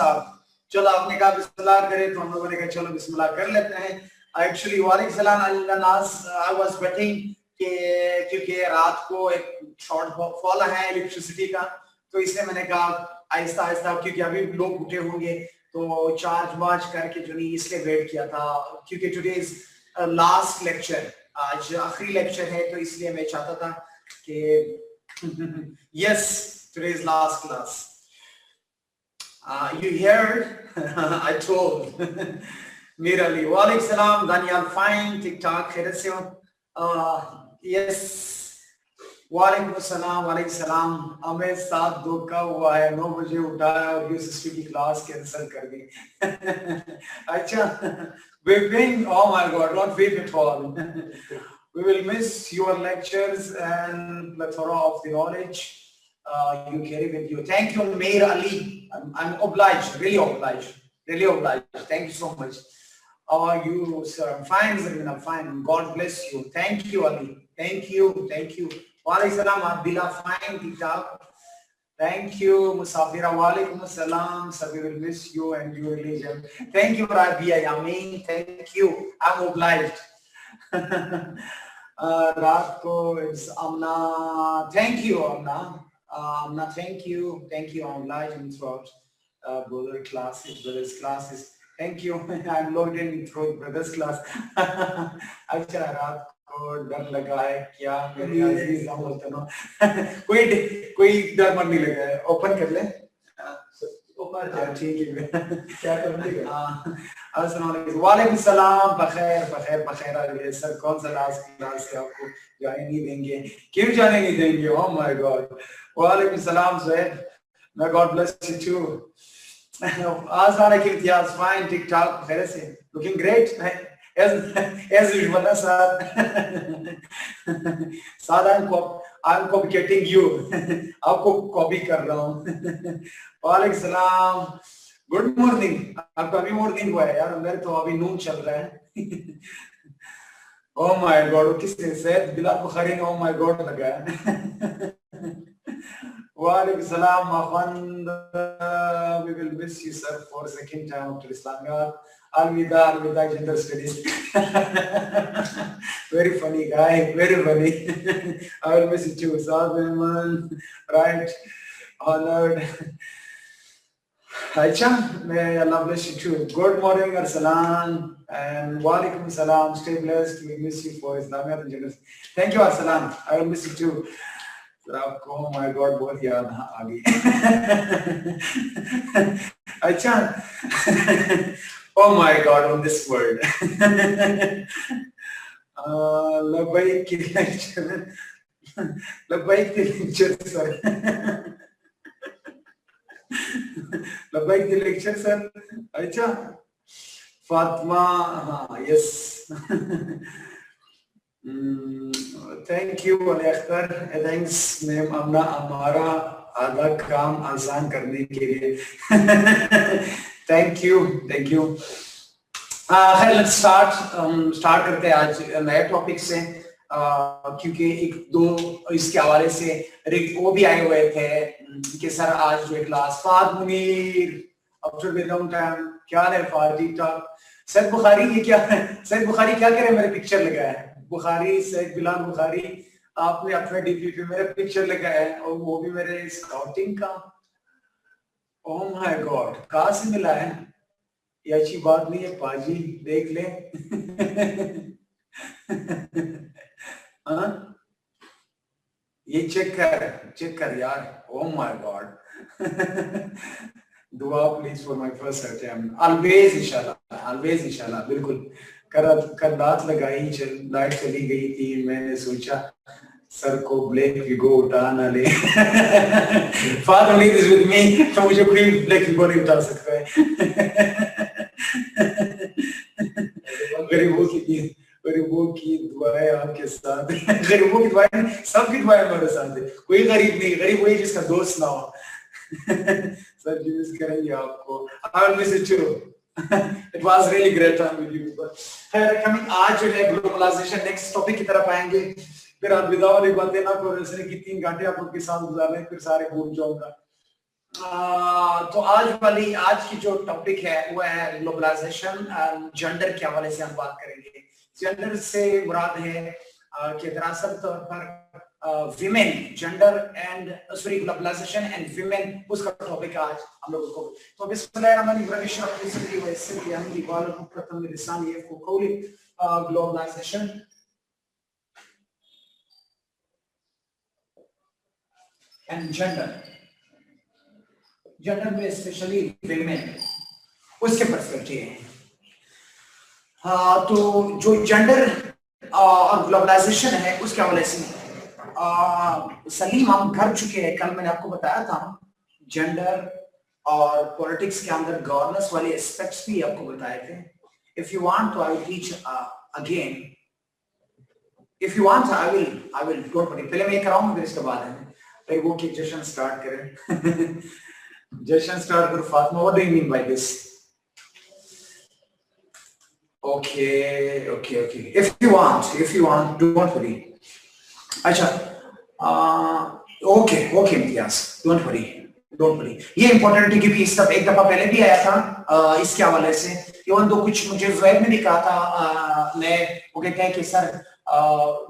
साहब, चलो आपने कहा बिस्मिल्लाह करें तो हम लोगों ने कहा चलो बिस्मिल्लाह कर लेते हैं। एक्चुअली वालेकुम सलाम आई वाज वेटिंग कि क्योंकि रात को एक शॉर्ट फॉल है इलेक्ट्रिसिटी का, तो इसलिए मैंने कहा आहिस्ता आहिस्ता, क्योंकि अभी लोग उठे होंगे तो चार्ज वार्ज करके जो नहीं, इसलिए वेट किया था क्योंकि टुडे इज लास्ट लेक्चर, आज आखिरी लेक्चर है, तो इसलिए मैं चाहता था कि yes today is last class. You heard? I told. Mir Ali. Walaikum salam. Daniel, fine. TikTok. खैरियत से हो? Yes. वालेकुम सलाम. वालेकुम सलाम. हमें 7:02 का हुआ है, 9 बजे उठाया और यूएसएसपी की क्लास कैंसिल कर दी. अच्छा. Weeping. Oh my God. Not weep at all. We will miss your lectures and plethora of the knowledge. You carry with you. Thank you, Mir Ali. I'm obliged, really obliged, really obliged. Thank you so much. How are you, sir? I'm fine, Zarina. I'm fine. God bless you. Thank you, Ali. Thank you, thank you. Walaikum salam. Abdullah, fine. TikTok. Thank you, Musafira. Walaikum salam. Sir, we will miss you and your religion. Thank you, Rabia Yamin. Thank you. I'm obliged. Raat ko is Amna. Thank you, Amna. Amna, thank you, I'm obliged throughout brothers' classes. Thank you. I'm logged in through brothers' class. अच्छा रात को डर लगा है क्या मेरे अजीज हम बोलते ना कोई डर मत नहीं लगा है. ओपन कर ले. ओपन ठीक है. क्या करने का? वालेकुम सलाम. बखैर सर, कौन सा लास्ट क्लास है? आपको जाने नहीं देंगे? क्यों जाने नहीं देंगे? ओह माय गॉड. वालेकुम सलाम ज़ैद. May God bless you too. Azara ki imtiyaz, fine. TikTok खैर से, looking great as usual. सादा I'm copying you. आपको कॉपी कर रहा हूँ. वालेकुम सलाम. Good morning. आपका अभी मॉर्निंग हुआ है यार, मेरे तो अभी नून चल रहा है. ओह माय गॉड. किसने सैयद बिलाल बुखारी ने ओह माय गॉड लगाया? Walaikum salam, Afand. We will miss you, sir, for second time after Islamiyat. Alvida, gender studies. Very funny guy, very funny. I will miss you too, Saad, right? Honored. Acha, may Allah bless you too. Good morning, Arsalan, and Walaikum salam. Stay blessed. We miss you for Islamiyat and gender. Thank you, Arsalan. I will miss you too. आपको my god बहुत याद आ गई. अच्छा. Oh my god on this world. लबाइक की lecture sir. लबाइक की lecture sir. अच्छा. फातिमा. हाँ yes. Thank you Akhtar. Thanks ma'am Amna, हमारा आधा काम आसान करने के लिए. Thank you. खैर लेट्स स्टार्ट करते हैं आज नए टॉपिक से, क्योंकि एक दो इसके हवाले से वो भी आए हुए थे कि सर आज जो class Fahd Munir after very long time. क्या है फाद? ठीक-ठाक. सैयद बुखारी ये क्या है? सैयद बुखारी क्या करे? मेरे पिक्चर लगा है. बुखारी सैयद बिलाल बुखारी, आपने अपने डीपी पे मेरा पिक्चर लगाया है और वो भी मेरे स्काउटिंग का. ओह माय गॉड. कहाँ से मिला है? ये अच्छी बात नहीं है पाजी, देख ले. हाँ ये चेक कर यार. Oh my god. दुआ please for my first attempt. Always इंशाल्लाह बिल्कुल. कल रात लगाई, लाइट चली गई थी, मैंने सोचा सर को ब्लैक विगो उठा ना ले. फादर इज विद मी, तो मुझे कोई ब्लैक विगो नहीं उठा सकता है. गरीबों की दुआएं आपके साथ. गरीबों की दुआएं, सबकी दुआएं हमारे साथ है. कोई गरीब नहीं, गरीब वही जिसका दोस्त ना हो. सर जी मिस करेंगे आपको. I will miss you too. It was really great time with you. But coming आज जो है ग्लोबलाइजेशन नेक्स्ट टॉपिक की तरफ आएंगे. फिर आप विदा वाली बातें ना करो, इसलिए कि 3 घंटे आप लोग के साथ गुजारने, फिर सारे भूल जाऊंगा. तो आज की जो टॉपिक है वो है ग्लोबलाइजेशन। जेंडर के हवाले से हम बात करेंगे। जेंडर से मुराद है कि दरअसल तौर पर women, gender and sorry globalization and women, उसका टॉपिक आज हम लोगों को। तो ग्लोबलाइजेशन एंड जेंडर में स्पेशली विमेन, उसके पर्सपेक्टिव है। तो जो जेंडर और ग्लोबलाइजेशन है उसके हवाले से सलीम हम कर चुके हैं। कल मैंने आपको बताया था जेंडर और पॉलिटिक्स के अंदर गवर्नेंस वाले एस्पेक्ट्स भी आपको बताए थे। इफ यू वांट तो I will teach again, if you want I will don't worry. पहले मैं कराऊंगा फिर इसके बाद है भाई वो कि जशन स्टार्ट करें। जशन स्टार्ट करो Fatima, what do you mean by this? Okay. If you want, don't worry. अच्छा, ओके इम्तियाज, डोंट वरी। ये इंपॉर्टेंट है क्योंकि इस एक दफा पहले भी आया था इसके हवाले से। इवन तो कुछ मुझे ज़ुहैब ने भी कहा था, मैं वो कहते हैं कि sir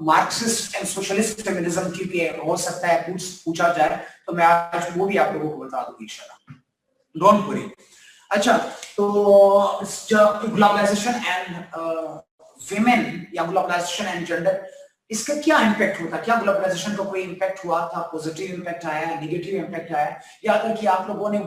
Marxist and socialist feminism की भी हो सकता है पूछा जाए, तो मैं आज वो भी आप लोगों को बता दूंगी इंशाल्लाह, डोंट वरी। अच्छा, तो ग्लोबलाइजेशन एंड विमेन या ग्लोबलाइजेशन एंड जेंडर, इसका क्या इम्पैक्ट होता है? क्या ग्लोबलाइजेशन का कोई इम्पैक्ट हुआ था? पॉजिटिव इम्पैक्ट आया, नेगेटिव इम्पैक्ट आया? या अगर कि आप लोगों ने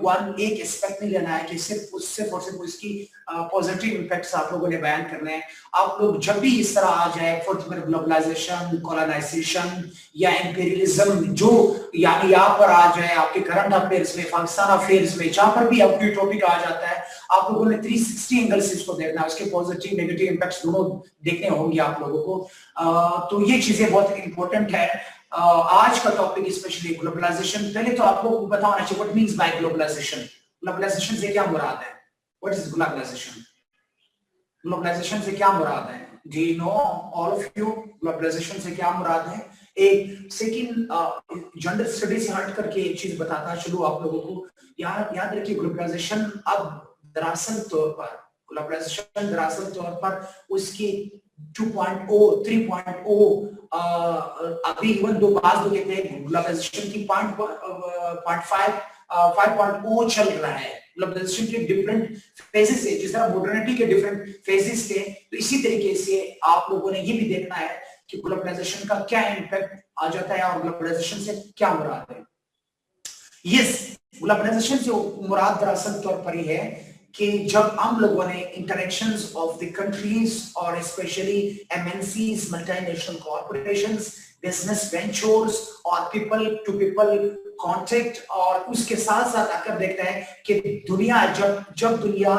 एक एस्पेक्ट नहीं लेना है कि सिर्फ और सिर्फ उसकी पॉजिटिव इम्पैक्ट्स आप लोगों ने बयान करने हैं। आप लोग जब भी इस तरह आ जाए फोर्थ में ग्लोबलाइजेशन, कॉलोनाइजेशन या इंपीरियलिज्म, जो यानी यहाँ पर आ जाए आपके करंट अफेयर्स में, पाकिस्तान अफेयर्स में, जहां पर भी आपकी टॉपिक आ जाता है, आप लोगों ने 360 एंगल से इसको देखना है, उसके पॉजिटिव नेगेटिव इम्पैक्ट्स दोनों देखने होंगे आप लोगों को। तो ये चीजें बहुत इंपॉर्टेंट है। आज का टॉपिक स्पेशली ग्लोबलाइजेशन। पहले तो आप लोग बताना चाहिए what means by globalization. Globalization से क्या मुराद है? What is globalisation? ग्लोबलाइजेशन से क्या मुराद है? Do you know all of you globalization से क्या मुराद है? एक सेकंड जेंडर स्टडी से हट करके एक चीज बताता चलो आप लोगों को। याद रखिए ग्लोबलाइजेशन अब दरअसल तौर पर उसकी 2.0 3.0 अभी इवन दो बात तो कहते हैं ग्लोबलाइजेशन की 5.0 चल रहा है। ग्लोबलाइजेशन के डिफरेंट फेजेस है, जिस तरह मॉडर्निटी के डिफरेंट फेजेस थे, तो इसी तरीके से आप लोगों ने ये भी देखना है कि ग्लोबलाइजेशन का क्या इम्पैक्ट आ जाता है और ग्लोबलाइजेशन से क्या मुराद है। यस, ग्लोबलाइजेशन से मुराद दरअसल तौर पर है कि जब हम लोगों ने इंटरेक्शंस ऑफ द कंट्रीज और specially MNCs, multinational corporations, business ventures और पीपल टू पीपल कांटेक्ट, और उसके साथ साथ आकर देखते हैं कि दुनिया जब दुनिया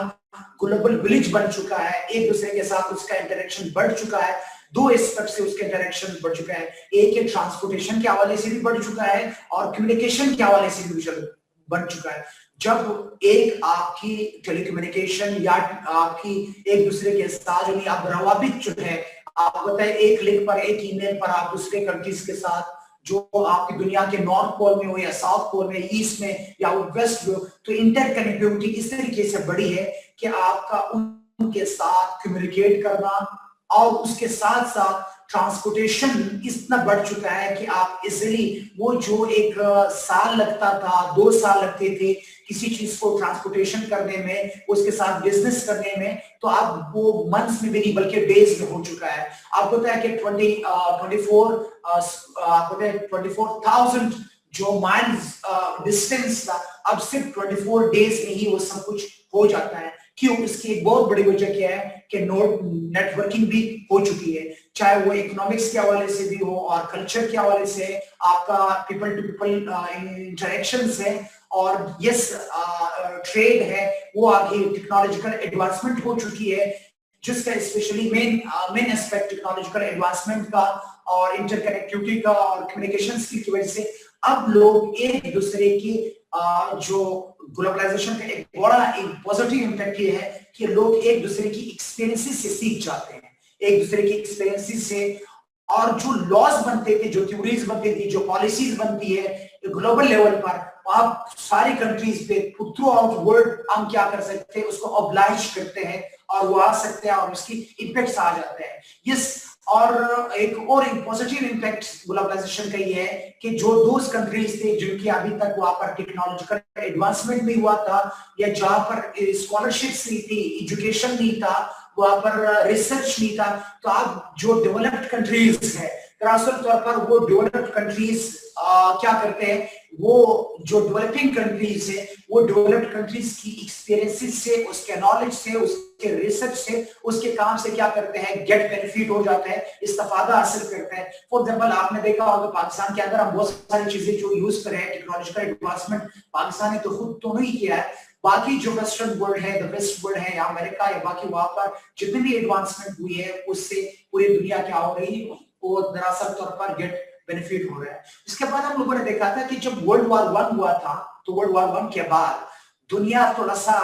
ग्लोबल विलेज बन चुका है, एक दूसरे के साथ उसका इंटरेक्शन बढ़ चुका है। दो एस्पेक्ट से उसके डायरेक्शन बढ़ चुका है, एक है ट्रांसपोर्टेशन के हवाले से भी बढ़ चुका है और कम्युनिकेशन के हवाले से भी बढ़ चुका है। जब एक आपकी टेलीकम्युनिकेशन या आपकी एक दूसरे के साथ जो आप रवाबित जो है, आप बताए एक लिंक पर, एक ईमेल पर आप दूसरे कंट्रीज के साथ, जो आपकी दुनिया के नॉर्थ पोल में हो या साउथ पोल में, ईस्ट में या वेस्ट में हो, तो इंटरकनेक्टिविटी इस तरीके से बढ़ी है कि आपका उनके साथ कम्युनिकेट करना और उसके साथ साथ ट्रांसपोर्टेशन इतना बढ़ चुका है कि आप इजीली वो जो एक साल लगता था, 2 साल लगते थे किसी चीज को ट्रांसपोर्टेशन करने में, उसके साथ बिजनेस करने में, तो आप वो मंथ्स में भी नहीं बल्कि डेज में हो चुका है। आपको पता है कि 24,000 जो माइल्स डिस्टेंस था, अब सिर्फ 24 डेज में ही वो सब कुछ हो जाता है। क्यों? इसकी एक बहुत बड़ी वजह क्या है कि नेटवर्किंग भी हो चुकी है, चाहे वो इकोनॉमिक्स के हवाले से भी हो और कल्चर के हवाले से, आपका पीपल टू पीपल इंटरेक्शंस है, और यस ट्रेड है, वो आगे टेक्नोलॉजिकल एडवांसमेंट हो चुकी है, जिसका specially main aspect technological advancement का और इंटरकनेक्टिविटी का और कम्युनिकेशंस की वजह से अब लोग एक दूसरे की जो ग्लोबलाइजेशन का एक बड़ा पॉजिटिव इम्पैक्ट ये है कि लोग एक दूसरे की एक्सपीरियंसेस से सीख जाते हैं, एक दूसरे की एक्सपीरियंसेस से, और जो लॉज बनते थे, जो थ्योरीज बनती थी, जो पॉलिसीज बनती है ग्लोबल लेवल पर, आप सारी कंट्रीज पे थ्रू आउट वर्ल्ड हम क्या कर सकते हैं, उसको ऑब्लाइज करते हैं और वो आ सकते हैं और उसकी इम्पैक्ट्स आ जाते हैं। यस, और एक पॉजिटिव इम्पैक्ट ग्लोबलाइजेशन का ये है कि जो दोज कंट्रीज थे जिनकी अभी तक वहां पर टेक्नोलॉजिकल एडवांसमेंट नहीं हुआ था, या जहां पर स्कॉलरशिप्स नहीं थी, एजुकेशन नहीं था, वहां पर रिसर्च नहीं था, तो आप जो डेवलप्ड कंट्रीज है, दरअसल तौर पर वो डेवलप्ड कंट्रीज क्या करते हैं, वो जो डेवलपिंग कंट्रीज है वो डेवलप्ड कंट्रीज की एक्सपीरियंसेस से, उसके नॉलेज से, उसके रिसर्च से, उसके काम से क्या करते हैं, गेट बेनिफिट हो जाते हैं, इस्तेफादा हासिल करते हैं। फॉर एग्जाम्पल आपने देखा होगा पाकिस्तान के अंदर हम बहुत सारी चीजें जो यूज कर रहे हैं, टेक्नोलॉजिकल एडवांसमेंट पाकिस्तान ने तो खुद तो नहीं किया है, बाकी जो वेस्टर्न वर्ल्ड है, द वेस्ट वर्ल्ड है या अमेरिका या बाकी वहां पर जितनी भी एडवांसमेंट हुई है उससे पूरी दुनिया क्या हो रही है, वो दरअसल तौर पर गेट बेनिफिट हो रहा है। इसके बाद हम लोगों ने देखा था कि जब वर्ल्ड वॉर 1 हुआ था, तो वर्ल्ड वॉर 1 के बाद दुनिया थोड़ा सा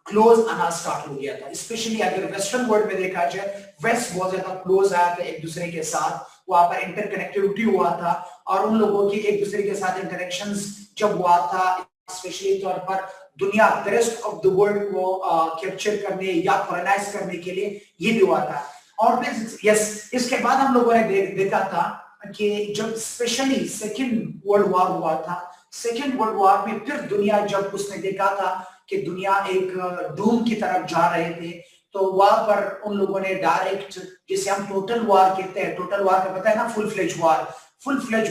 क्लोज आना स्टार्ट हो गया था। स्पेशली अगर वेस्टर्न वर्ल्ड में देखा जाए, वेस्ट बहुत ज्यादा क्लोज आया था एक दूसरे के साथ, वहां पर इंटरकनेक्टिविटी हुआ था और उन लोगों की एक दूसरे के साथ इंटरेक्शंस जब हुआ था, स्पेशली तौर पर दुनिया the rest of the world को कैप्चर करने या कॉलोनाइज करने के लिए ये भी हुआ था। और फिर यस, इसके बाद हम लोगों ने देखा था कि जब स्पेशली सेकेंड वर्ल्ड वॉर हुआ था, सेकेंड वर्ल्ड वॉर में फिर दुनिया जब उसने देखा था कि दुनिया एक डूम की तरफ जा रहे थे, तो वहां पर उन लोगों ने डायरेक्ट, जिसे हम टोटल वॉर कहते हैं, टोटल वॉर का पता है ना, फुल फ्लेज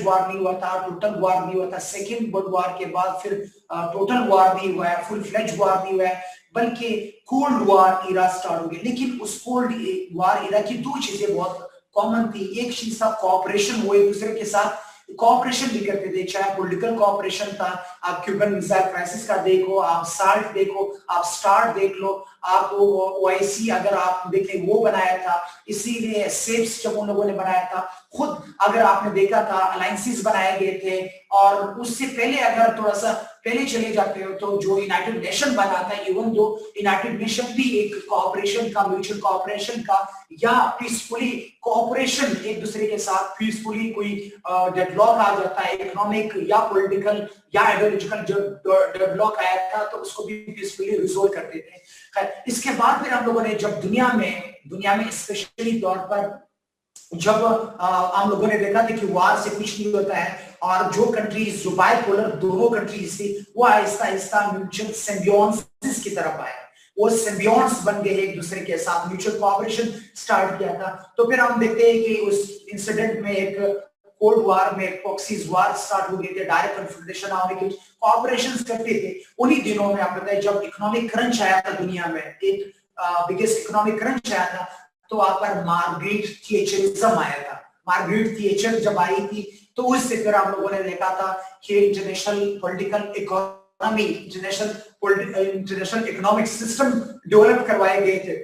वॉर नहीं हुआ था, टोटल वॉर नहीं हुआ था। सेकेंड वर्ल्ड वॉर के बाद फिर टोटल वॉर नहीं हुआ है, फुल फ्लेज वॉर नहीं हुआ है, बल्कि कोल्ड वॉर इरा स्टार्ट हो गया। लेकिन उस कोल्ड वॉर इरा की दो चीजें बहुत कॉमन थी। एक चीज था कोऑपरेशन, वो एक दूसरे के साथ कोऑपरेशन भी करते थे, चाहे पॉलिटिकल कोऑपरेशन था, आप क्यूबन मिसाइल क्राइसिस का देखो, आप साल्ट देखो, आप स्टार्ट देख लो, आप ओआईसी अगर आप देखें वो बनाया था, इसीलिए सेप्स जब उन लोगों ने बनाया था, खुद अगर आपने देखा था अलायंसेस बनाए गए थे। और उससे पहले अगर थोड़ा सा पहले चले जाते हो तो जो यूनाइटेड नेशन बना था, इवन दो यूनाइटेड नेशन भी एक कोऑपरेशन का, म्यूचुअल कोऑपरेशन का या पीसफुली कोऑपरेशन, एक दूसरे के साथ पीसफुली कोई डेडलॉक आ जाता है, इकोनॉमिक या पॉलिटिकल या आइडियोलॉजिकल जो डेडलॉक आया था तो उसको भी पीसफुली रिजोल्व करते थे। इसके बाद फिर हम लोगों ने जब दुनिया में स्पेशली तौर पर जब हम लोगों ने देखा था कि वार से कुछ नहीं होता है और जो कंट्रीज, जो बाइपोलर दोनों कंट्रीज थी, वो आहिस्ता आहिस्ता म्यूचुअल सिम्बियोसिस की तरफ आए, वो सिम्बियोन्स बन गए एक दूसरे के साथ, म्यूचुअल कोऑपरेशन स्टार्ट किया था। तो फिर हम देखते हैं कि उस इंसिडेंट में एक कोल्ड वॉर में प्रॉक्सीज वॉर स्टार्ट हो गए थे, डायरेक्ट कन्फ्रंटेशन होने के कोऑपरेशन करते थे। उन्हीं दिनों में आप बताइए जब इकोनॉमिक क्रंच आया था दुनिया में, एक बिगेस्ट इकोनॉमिक क्रंच आया था, तो वहां पर मार्गरेट थैचरिज्म आया था। मार्गरेट थैचर जब आई थी तो उससे फिर हम लोगों ने देखा था कि international political economy, international economic system develop करवाए गए थे,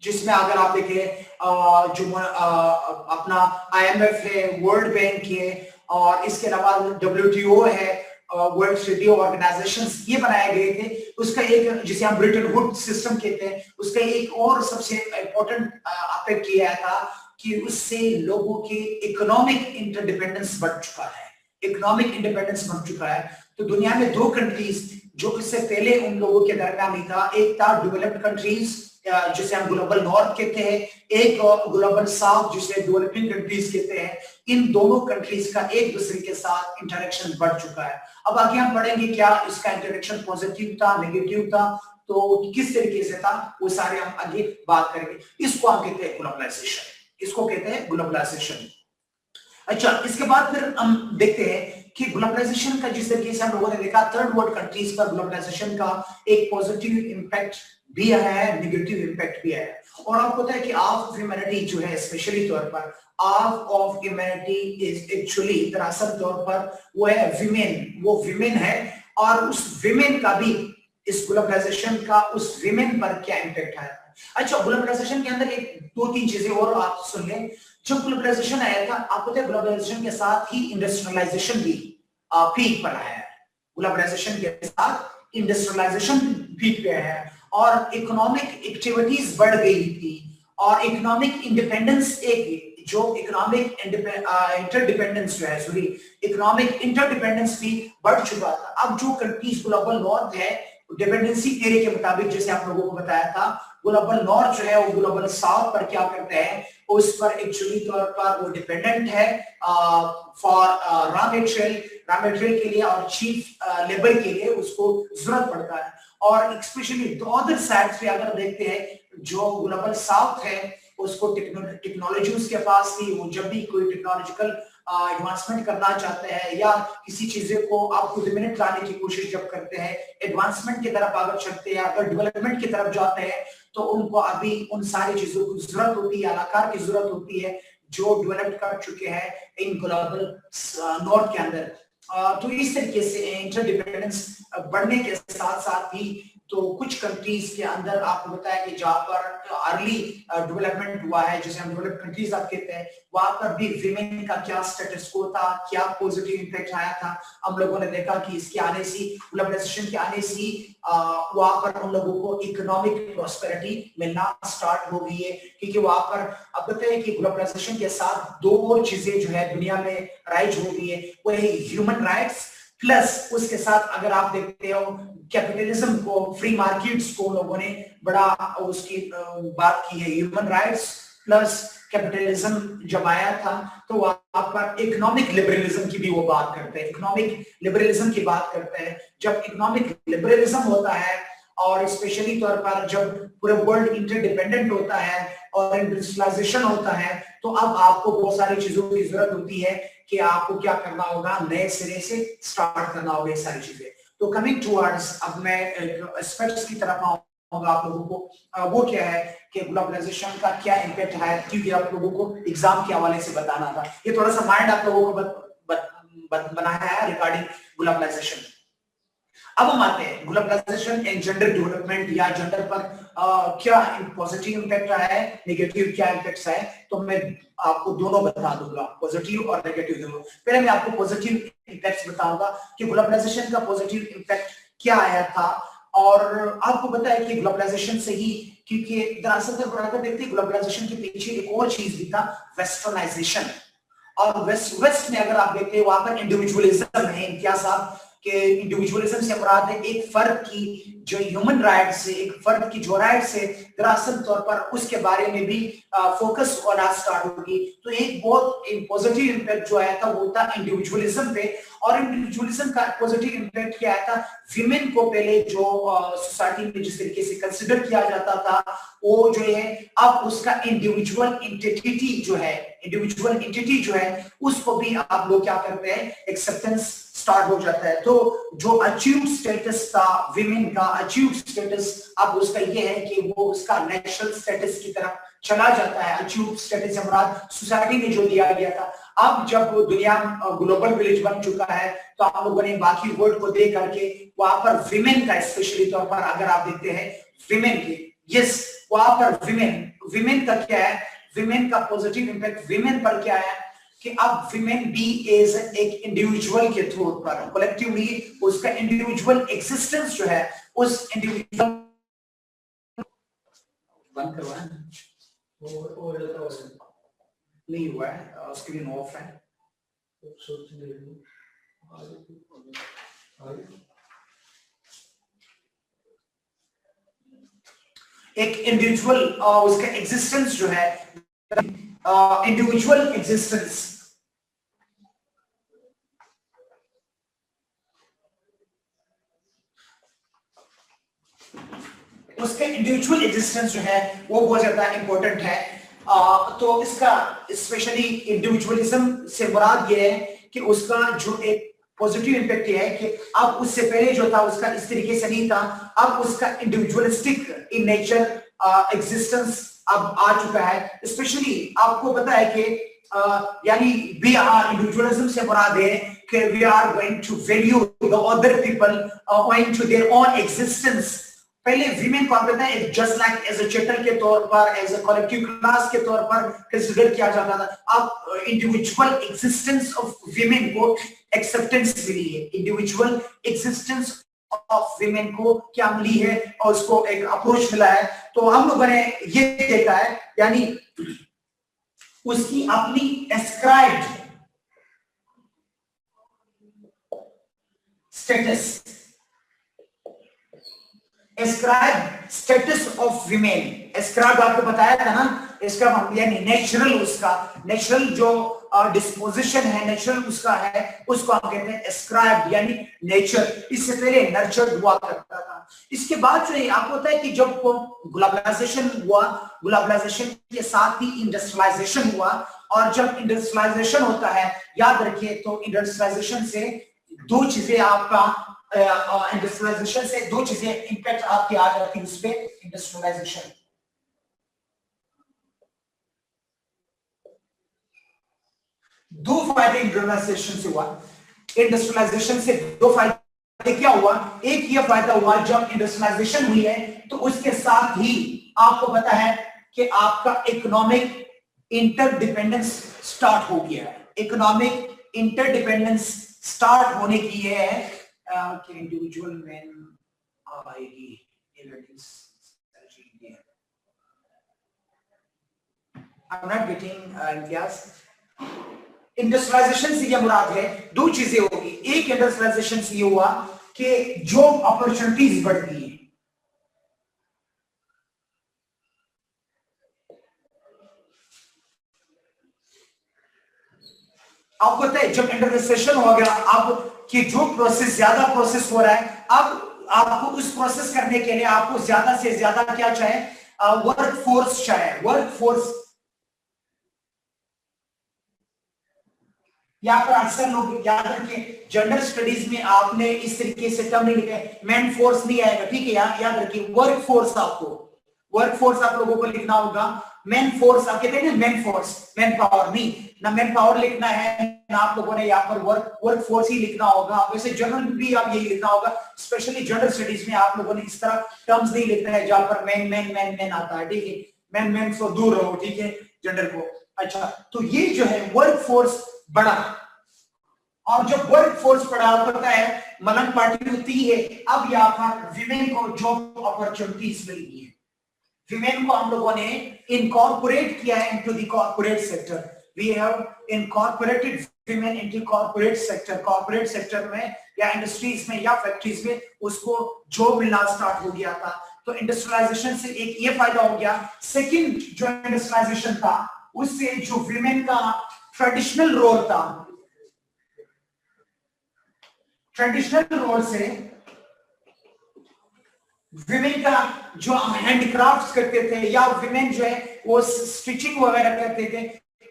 जिसमें अगर आप देखें जो अपना IMF है, वर्ल्ड बैंक है और इसके अलावा WTO है, वर्ल्ड ट्रेड ऑर्गेनाइजेशंस, ये बनाए गए थे। उसका एक, जिसे हम ब्रिटन वुड सिस्टम कहते हैं, उसका एक और सबसे इंपॉर्टेंट अफेक्ट ये आया था कि उससे लोगों की इकोनॉमिक इंटरडिपेंडेंस बढ़ चुका है, इकोनॉमिक इंडिपेंडेंस बढ़ चुका है। तो दुनिया में दो कंट्रीज जो इससे पहले उन लोगों के दरमियान नहीं था, एक था डेवलप्ड कंट्रीज जिसे हम ग्लोबल नॉर्थ कहते हैं, एक ग्लोबल साउथ जिसे डेवलपिंग कंट्रीज कहते हैं। इन दोनों कंट्रीज का एक दूसरे के साथ इंटरेक्शन बढ़ चुका है। अब आगे हम पढ़ेंगे क्या इसका इंटरेक्शन पॉजिटिव था, नेगेटिव था, तो किस तरीके से था, वो सारे हम आगे बात करेंगे। इसको हम कहते हैं ग्लोबलाइजेशन, इसको कहते हैं ग्लोबलाइजेशन। अच्छा, इसके बाद फिर हम देखते हैं कि ग्लोबलाइजेशन का जिस तरीके से हम लोगों ने देखा, थर्ड वर्ल्ड कंट्रीज पर ग्लोबलाइजेशन का एक पॉजिटिव इंपैक्ट भी है, नेगेटिव इंपैक्ट भी है। और आपको पता है कि हाफ ऑफ ह्यूमैनिटी जो है, स्पेशली तौर पर half of humanity is actually दरअसल तौर पर वो है विमेन, वो विमेन है। और उस विमेन का भी इस ग्लोबलाइजेशन का उस विमेन पर क्या इंपैक्ट है। अच्छा, ग्लोबलाइजेशन के अंदर एक दो तीन चीजें और आप सुन लें। जब ग्लोबलाइजेशन आया था, आपको पता है ग्लोबलाइजेशन के साथ ही इंडस्ट्रियलाइजेशन भी पीक पर आया है। ग्लोबलाइजेशन के साथ इंडस्ट्रियलाइजेशन पीक पे है और इकोनॉमिक एक्टिविटीज बढ़ गई थी और इकोनॉमिक इंडिपेंडेंस एक जो इकोनॉमिक इंटरडिपेंडेंस जो है, सॉरी इकोनॉमिक इंटरडिपेंडेंस भी बढ़ चुका था। अब जो कंट्रीज ग्लोबल नॉर्थ है, डिपेंडेंसी थ्योरी के मुताबिक जैसे आप लोगों को बताया था, ग्लोबल नॉर्थ जो है वो ग्लोबल साउथ पर क्या करते हैं, उस पर एक्चुअली तौर पर वो डिपेंडेंट है फॉर रॉ मटेरियल के लिए और चीप लेबर के लिए उसको जरूरत पड़ता है। और स्पेशली द अदर साइड पे अगर देखते हैं, जो ग्लोबल साउथ है उसको टेक्नोलॉजी उसके पास थी, वो जब भी कोई टेक्नोलॉजिकल एडवांसमेंट करना चाहते हैं या किसी चीजें को आप खुद में लाने की कोशिश जब करते हैं, एडवांसमेंट की तरफ अगर चलते हैं, अगर डेवलपमेंट की तरफ जाते हैं, तो उनको अभी उन सारी चीजों की जरूरत होती है, अलाकार की जरूरत होती है जो डेवलप कर चुके हैं इन ग्लोबल नॉर्थ के अंदर। तो इस तरीके से इंटरडिपेंडेंस बढ़ने के साथ साथ ही तो कुछ कंट्रीज के अंदर आपको बताया कि जहां पर अर्ली डेवलपमेंट हुआ है, जैसे हम डेवलप्ड कंट्रीज आप कहते हैं, वहां पर भी विमेन का क्या स्टेटस को था, क्या पॉजिटिव इंपैक्ट आया था। हम लोगों ने देखा कि इसके आने से, ग्लोबलाइजेशन के आने से वहां पर हम लोगों को इकोनॉमिक प्रॉस्पेरिटी मिलना स्टार्ट हो गई है, क्योंकि वहां पर अब बताइए कि ग्लोबलाइजेशन के साथ दो और चीजें जो है दुनिया में राइज हो गई है, वो है ह्यूमन राइट्स प्लस उसके साथ अगर आप देखते हो कैपिटलिज्म को, फ्री मार्केट्स को लोगों ने बड़ा उसकी बात की है। ह्यूमन राइट्स प्लस कैपिटलिज्म जब आया था तो वहां पर इकोनॉमिक लिबरलिज्म की भी वो बात करते हैं, इकोनॉमिक लिबरलिज्म की बात करते हैं। जब इकोनॉमिक लिबरलिज्म होता है और स्पेशली तौर पर जब पूरे वर्ल्ड इंटरडिपेंडेंट होता है और इंडस्ट्रियलाइजेशन होता है, तो अब आपको बहुत सारी चीजों की जरूरत होती है कि आपको क्या करना होगा, नए सिरे से स्टार्ट करना होगा ये सारी चीजें। तो कमिंग टुवर्ड्स, अब मैं एस्पेक्ट्स की तरफ आऊंगा आप लोगों को, वो क्या है कि ग्लोबलाइजेशन का क्या इम्पैक्ट है, क्योंकि आप लोगों को एग्जाम के हवाले से बताना था। ये थोड़ा सा माइंड आप लोगों को बनाया है रिगार्डिंग ग्लोबलाइजेशन। अब हम आते हैं ग्लोबलाइजेशन एंड जेंडर डेवलपमेंट या जेंडर पर क्या पॉजिटिव इंपैक्ट रहा है, नेगेटिव क्या इंपैक्ट्स है। तो मैं आपको दोनों बता दूंगा, पॉजिटिव और नेगेटिव दोनों। पहले मैं आपको पॉजिटिव इंपैक्ट्स बताऊंगा कि ग्लोबलाइजेशन का पॉजिटिव इंपैक्ट क्या आया था। और आपको पता है कि ग्लोबलाइजेशन से ही, क्योंकि दरअसल अगर देखते हैं ग्लोबलाइजेशन के पीछे एक और चीज भी था, वेस्टर्नाइजेशन। और वेस्ट में अगर आप देखते हैं वहां पर इंडिविजुअलिज्म है, क्या साहब कि इंडिविजुअलिज्म से मुराद है एक फर्द की जो ह्यूमन राइट्स है, एक फर्द की जो राइट्स है, दरअसल तौर पर उसके बारे में भी फोकस होना स्टार्ट होगी। तो एक बहुत पॉजिटिव इंपैक्ट जो आया था वो था इंडिविजुअलिज्म पे। और इंडिविजुअलिज्म का पॉजिटिव इंपैक्ट क्या आया था, विमेन को पहले जो सोसाइटी में जिस तरीके से कंसिडर किया जाता था, वो जो है अब उसका इंडिविजुअल एंटिटी जो है उसको भी आप लोग क्या करते हैं, एक्सेप्टेंस स्टार्ट हो जाता है। तो जो अचीव्ड स्टेटस था विमेन का, अचीव्ड स्टेटस अब उसका ये है कि वो उसका नेशनल स्टेटस की तरफ चला जाता है। अचीव्ड स्टेटस से मुराद सोसाइटी में जो दिया गया था। अब जब दुनिया ग्लोबल विलेज बन चुका है, तो आप लोगों ने बाकी वर्ल्ड को देख करके वहां पर विमेन का स्पेशली तौर पर अगर आप देखते हैं विमेन के, यस वहां पर विमेन का क्या है, विमेन का पॉजिटिव इंपैक्ट विमेन पर क्या है कि अब विमेन भी एज एक इंडिविजुअल के तौर पर कलेक्टिवली उसका इंडिविजुअल एक्सिस्टेंस जो है, उस इंडिविजुअल बंद करवाएं नहीं हुआ है, स्क्रीन ऑफ है। एक इंडिविजुअल उसका एग्जिस्टेंस जो है, इंडिविजुअल एग्जिस्टेंस, उसके इंडिविजुअल एग्जिस्टेंस जो है वो बहुत ज्यादा इंपॉर्टेंट है। तो इसका स्पेशली इंडिविजुअलिज्म से मुराद ये है कि उसका जो एक पॉजिटिव इंपैक्ट ये है कि अब उससे पहले जो था उसका इस तरीके से नहीं था, अब उसका इंडिविजुअलिस्टिक इन नेचर एग्जिस्टेंस अब आ चुका है। स्पेशली आपको पता है कि यानी वी आर, इंडिविजुअलिज्म से मुराद है कि we are going to value the other people owing to their own existence. पहले विमेन को पता है just like as a chattel के तौर पर, एज अ कलेक्टिव क्लास के तौर पर कंसीडर किया जाता था। अब इंडिविजुअल एग्जिस्टेंस ऑफ विमेन को एक्सेप्टेंस मिली है, इंडिविजुअल एग्जिस्टेंस ऑफ विमेन को क्या मिली है और उसको एक अप्रोच मिला है। तो हम लोगों ने ये देखा है, यानी उसकी अपनी ascribed status, ascribe status of women. Ascribe आपको बताया था ना, इसका यानी नेचुरल, उसका नेचुरल जो डिस्पोजिशन है, नेचुरल उसका है, उसको हम कहते हैं एस्क्राइब यानी नेचर। इससे पहले नर्चर्ड हुआ करता था। इसके बाद जो आपको पता है कि जब ग्लोबलाइजेशन हुआ, ग्लोबलाइजेशन के साथ ही इंडस्ट्रियलाइजेशन हुआ, और जब इंडस्ट्रियलाइजेशन होता है, याद रखिए, तो इंडस्ट्रियलाइजेशन से दो चीजें आपका इंडस्ट्रियलाइजेशन से दो चीजें इंपैक्ट आपके आ जाती है उस पे। इंडस्ट्रियलाइजेशन, दो फायदे इंडस्ट्रियलाइजेशन से हुआ। इंडस्ट्रियलाइजेशन से दो फायदे क्या हुआ, एक ये फायदा हुआ जब इंडस्ट्रियलाइजेशन हुई है तो उसके साथ ही आपको पता है कि आपका इकोनॉमिक इंटरडिपेंडेंस स्टार्ट हो गया है। इकोनॉमिक इंटरडिपेंडेंस स्टार्ट होने की है कि इंडिविजुअल मैन आएगी। I'm not getting Imtiaz. Industrialisation से क्या मुराद है, दो चीजें होगी। एक इंडस्ट्रियलाइजेशन से ये हुआ कि जॉब अपॉर्चुनिटीज बढ़ती है। आपको पता है जब इंडस्ट्रियलाइजेशन हो गया, अब कि जो प्रोसेस ज्यादा प्रोसेस हो रहा है, अब आपको उस प्रोसेस करने के लिए आपको ज्यादा से ज्यादा क्या चाहे, वर्क फोर्स चाहे। वर्क फोर्स यहाँ पर अक्सर लोग याद रखिए, जनरल स्टडीज में आपने इस तरीके से टर्म नहीं लिखा है, मैन फोर्स नहीं आएगा, ठीक है। याद रखिए वर्क फोर्स, आपको वर्क फोर्स आप लोगों को लिखना होगा। मैन फोर्स आप कहते हैं ना, मैन फोर्स, मैन पावर नहीं ना, मैन पावर लिखना है ना, आप लोगों ने यहाँ पर वर्क फोर्स ही लिखना होगा। वैसे जनरल भी आप यही लिखना होगा, स्पेशली जनरल स्टडीज में आप लोगों ने इस तरह टर्म्स नहीं लिखना है जहां पर मैन मैन मैन मैन आता है, ठीक है। मैन मैन से दूर रहो, ठीक है, जनरल को। अच्छा, तो ये जो है वर्क फोर्स बढ़ा, और जब वर्क फोर्स बढ़ा होता है, मलंग पार्टी होती है। अब यहाँ पर विमेन को जॉब अपॉर्चुनिटीज मिल गई है। विमेन को हम लोगों ने इनकॉर्पोरेट किया है into the corporate sector. We have incorporated women into corporate sector. Corporate sector में या इंडस्ट्रीज में या फैक्ट्रीज में उसको जॉब मिलना स्टार्ट हो गया था। तो इंडस्ट्रियलाइजेशन से एक ये फायदा हो गया। सेकंड जो इंडस्ट्रियलाइजेशन था, उससे जो विमेन का ट्रेडिशनल रोल था, ट्रेडिशनल रोल से विमेन का जो हैंडक्राफ्ट्स करते थे, या विमेन जो है वो स्टिचिंग वगैरह करते थे,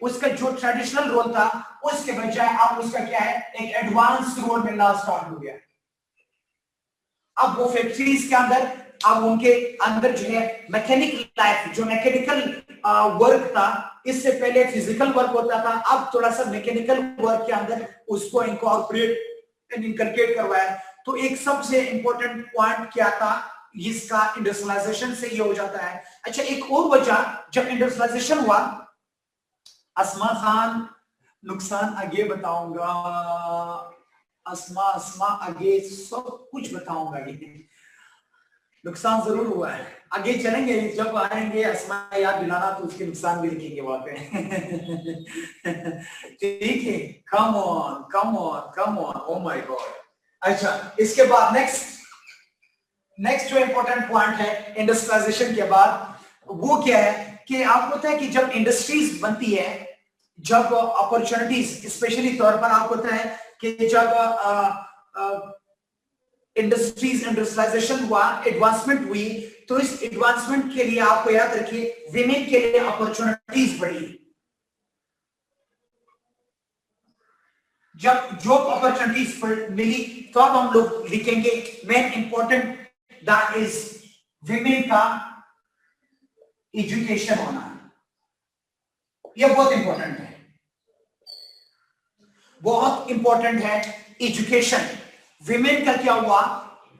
उसका जो ट्रेडिशनल रोल था, उसके बजाय अब उसका क्या है, एक एडवांस रोल मिलना स्टार्ट हो गया। अब वो फैक्ट्रीज के अंदर, अब उनके अंदर जो है मैकेनिकल लाइफ, जो मैकेनिकल वर्क था, इससे पहले फिजिकल वर्क होता था, अब थोड़ा सा मैकेनिकल वर्क के अंदर उसको इनकॉर्पोरेट इनकलकेट करवाया। तो एक सबसे इंपॉर्टेंट पॉइंट क्या था इसका, इंडस्ट्रियलाइजेशन से ये हो जाता है। अच्छा, एक और वजह, जब इंडस्ट्रियलाइजेशन हुआ, अस्मा खान नुकसान आगे बताऊंगा, अस्मा आगे सब कुछ बताऊंगा, ये नुकसान जरूर हुआ है। आगे चलेंगे, जब आएंगे अस्मा याद दिलाना तो उसके नुकसान भी लिखेंगे वहां पे। ठीक है, come on come on come on, oh my God. अच्छा, इसके बाद नेक्स्ट जो इंपॉर्टेंट पॉइंट है इंडस्ट्रियलाइजेशन के बाद, वो क्या है कि आपको पता है कि जब इंडस्ट्रीज बनती है, जब अपॉर्चुनिटीज, स्पेशली तौर पर आपको पता है कि जब इंडस्ट्रीज इंडस्ट्रियलाइजेशन हुआ, एडवांसमेंट हुई, तो इस एडवांसमेंट के लिए आपको याद रखिए विमेन के लिए अपॉर्चुनिटीज बढ़ी। जब जॉब अपॉर्चुनिटीज मिली, तो अब हम लोग लिखेंगे main important that is women का एजुकेशन होना। यह बहुत इंपॉर्टेंट है, बहुत इंपॉर्टेंट है एजुकेशन। विमेन का क्या हुआ,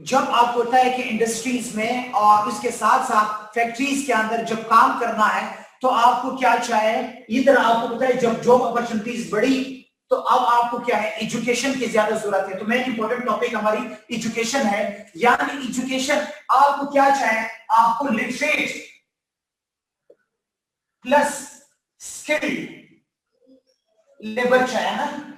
जब आपको होता है कि इंडस्ट्रीज में और उसके साथ साथ फैक्ट्रीज के अंदर जब काम करना है, तो आपको क्या चाहे, इधर आपको पता है जब जॉब अपॉर्चुनिटीज बढ़ी, तो अब आपको क्या है, एजुकेशन की ज्यादा जरूरत है। तो मेन इंपॉर्टेंट टॉपिक हमारी एजुकेशन है। यानी एजुकेशन आपको क्या चाहे, आपको लिटरेट प्लस स्किल लेबर चाहिए ना।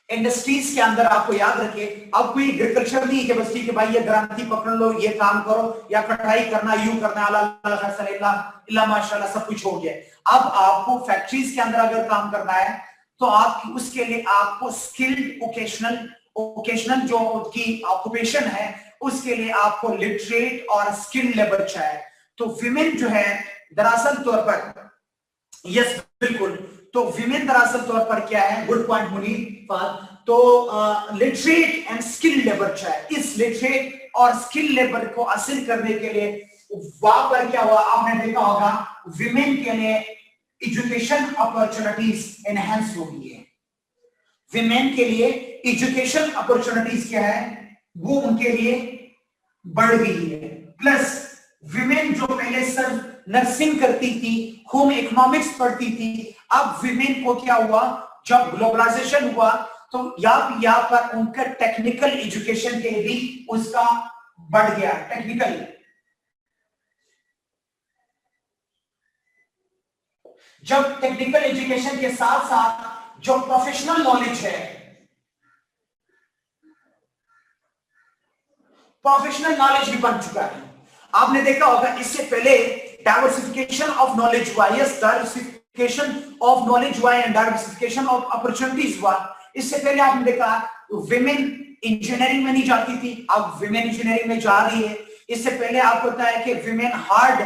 इंडस्ट्रीज के अंदर आपको याद रखिए, अब कोई एग्रीकल्चर नहीं है कि बस ठीक है भाई ये ग्रांति पकड़ लो, ये काम करो, या कटाई करना, यूं करना, अल्लाह माशाल्लाह सब कुछ हो गया। अब आपको फैक्ट्रीज के अंदर अगर काम करना है तो आप उसके लिए आपको स्किल्ड ओकेशनल जो की ऑक्यूपेशन है उसके लिए आपको लिटरेट और स्किल्ड लेबर चाहिए। तो विमेन जो है दरअसल तौर पर, यस बिल्कुल, तो विमेन दरअसल तौर पर क्या है, गुड पॉइंट मुनीर, तो लिटरेट एंड स्किल्ड लेबर चाहिए। इस लिटरेट और स्किल लेबर को हासिल करने के लिए वहां पर क्या हुआ, आपने देखा होगा विमेन के लिए एजुकेशन अपॉर्चुनिटीज एनहेंस हो गई है। विमेन के लिए एजुकेशन अपॉर्चुनिटीज क्या है, वो उनके लिए बढ़ गई है। प्लस विमेन जो पहले सिर्फ नर्सिंग करती थी, होम इकोनॉमिक्स पढ़ती थी, अब विमेन को क्या हुआ, जब ग्लोबलाइजेशन हुआ तो यहाँ पर उनका टेक्निकल एजुकेशन के भी उसका बढ़ गया। टेक्निकल, जब टेक्निकल एजुकेशन के साथ साथ जो प्रोफेशनल नॉलेज है, प्रोफेशनल नॉलेज भी बन चुका है। आपने देखा होगा इससे पहले डाइवर्सिफिकेशन ऑफ नॉलेज हुआ, यस डाइवर्सिफिकेशन ऑफ नॉलेज हुआ एंड डाइवर्सिफिकेशन ऑफ अपॉर्चुनिटीज हुआ। इससे पहले आपने देखा विमेन इंजीनियरिंग में नहीं जाती थी, अब विमेन इंजीनियरिंग में जा रही है। इससे पहले आपको पता है कि विमेन हार्ड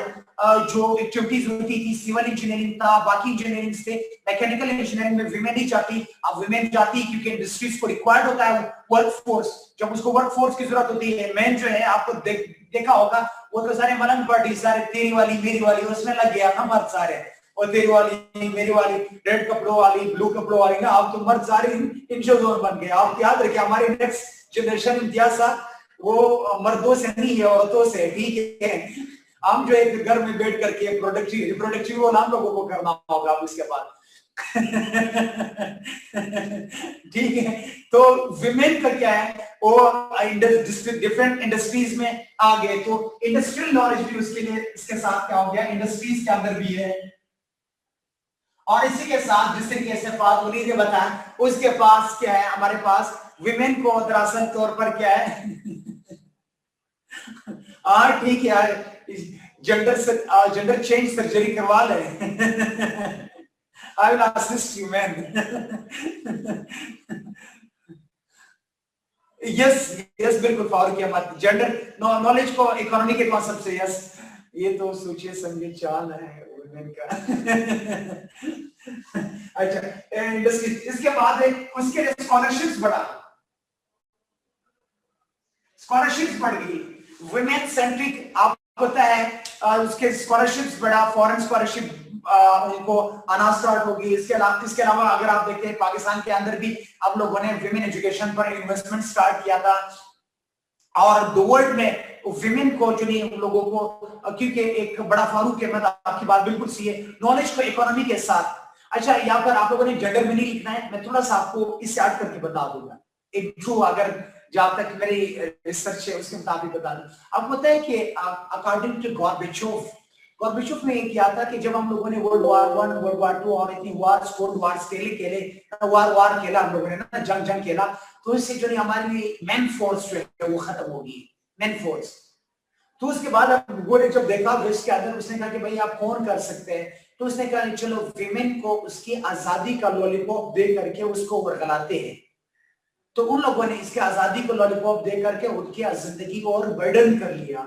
जो एक्टिविटीज होती थी, सिविल इंजीनियरिंग था, बाकी इंजीनियरिंग थे, मैकेनिकल इंजीनियरिंग में विमेन नहीं जाती, अब विमेन जाती क्योंकि इंडस्ट्रीज को रिक्वायर्ड होता है वर्क फोर्स। जब उसको वर्क फोर्स की जरूरत होती है, मैन जो है आपको देखा होगा वो तो सारे मलंग पार्टी, सारे तेरी वाली मेरी वाली उसमें लग गया ना मर्द सारे, और तेरी वाली मेरी वाली, रेड कपड़ों वाली ब्लू कपड़ों वाली ना, अब तो मर्द सारे इन जोन बन गए। आप याद रखिए हमारी नेक्स्ट जनरेशन इम्तियाज वो मर्दों से नहीं है, औरतों से, ठीक है। हम जो एक घर में बैठ करके रिप्रोडक्टिव वो हम लोगों को करना होगा अब इसके बाद। ठीक है, तो विमेन का क्या है, वो डिफरेंट इंडस्ट्रीज में आ गए, तो इंडस्ट्रियल नॉलेज भी उसके लिए इसके साथ क्या हो गया, इंडस्ट्रीज के अंदर भी है। और इसी के साथ जिस तरीके से फातुली ने बताया, उसके पास क्या है, हमारे पास विमेन को दरअसल तौर पर क्या है, ठीक है यार, जेंडर चेंज सर्जरी करवा ले। I will assist you man. Yes yes बिल्कुल फारूक अहमद, जेंडर नॉलेज को इकोनॉमी के कॉन्सेप्ट से, यस ये तो सोचिए समझे चाल है वुमेन का। अच्छा इंडस्ट्री, इसके बाद उसके लिए स्कॉलरशिप्स बढ़ा, स्कॉलरशिप्स बढ़ गई, वुमेन सेंट्रिक आप पता है उसके स्कॉलरशिप्स बढ़ा, फॉरेन स्कॉलरशिप उनको आना स्टार्ट होगी। इसके अलावा अगर आप देखते हैं पाकिस्तान के अंदर भी आप लोगों ने विमेन एजुकेशन पर इन्वेस्टमेंट स्टार्ट किया था, और द वर्ल्ड में विमेन को जो नहीं उन लोगों को, क्योंकि एक बड़ा फारूक अहमद आपकी बात बिल्कुल सही है, नॉलेज को इकोनॉमी के साथ। अच्छा यहाँ पर आप लोगों ने जेंडर में नहीं लिखना है, मैं थोड़ा सा आपको इससे ऐड करके बता दूंगा, एक ट्रू अगर जहां तक मेरी रिसर्च है उसके मुताबिक बता दूं। आपको पता है कि अकॉर्डिंग टू गॉर्बेचोव ने किया था कि जब हम लोगों ने वर्ल्ड वार 1 वर्ल्ड वार 2 और इतनी वार्स कोल्ड वार्स खेले वार खेला हम लोगों ने ना, जंग खेला, तो इससे जो हमारी मैन फोर्स जो है वो खत्म हो गई, मैन फोर्स। तो उसके बाद अब वो ने जब देखा देश के अंदर, उसने कहा कि भाई आप कौन कर सकते हैं, तो उसने कहा चलो विमेन को उसकी आजादी का लॉलीपॉप दे करके उसको वर्गलाते हैं। तो उन लोगों ने इसके आजादी को लॉलीपॉप दे करके उनकी जिंदगी को और बर्डन कर लिया।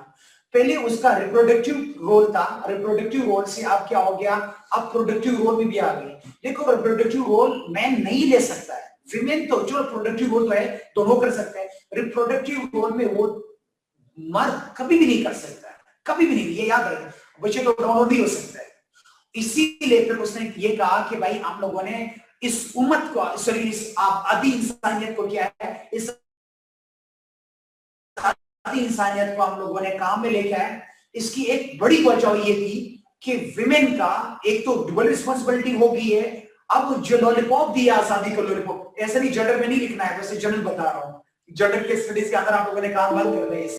पहले उसका रिप्रोडक्टिव रोल था, रिप्रोडक्टिव रोल से अब क्या हो गया, अब प्रोडक्टिव रोल में भी आ गई। देखो रिप्रोडक्टिव रोल मैन नहीं ले सकता है, विमेन तो जो प्रोडक्टिव रोल तो है दोनों कर सकते हैं, रिप्रोडक्टिव रोल में वो मर्द कभी भी नहीं कर सकता है, कभी भी नहीं, ये याद रखें, बच्चे तो दोनों भी हो सकता है। इसीलिए फिर उसने ये कहा कि भाई हम लोगों ने इस उम्मत को, सॉरी इस आदि इंसानियत को क्या है, इस आदि इंसानियत को हम लोगों ने काम में लेके आए। इसकी एक बड़ी वजह ये थी कि विमेन का एक तो डबल रिस्पॉन्सिबिलिटी हो गई है। अब जो लॉलीपॉप दिया आजादी का लॉलीपॉप, ऐसे भी जेंडर में नहीं लिखना है, वैसे जनरल बता रहा हूँ, जेंडर के स्टडीज के अंदर आप लोगों ने काम बंद कर रहे हैं।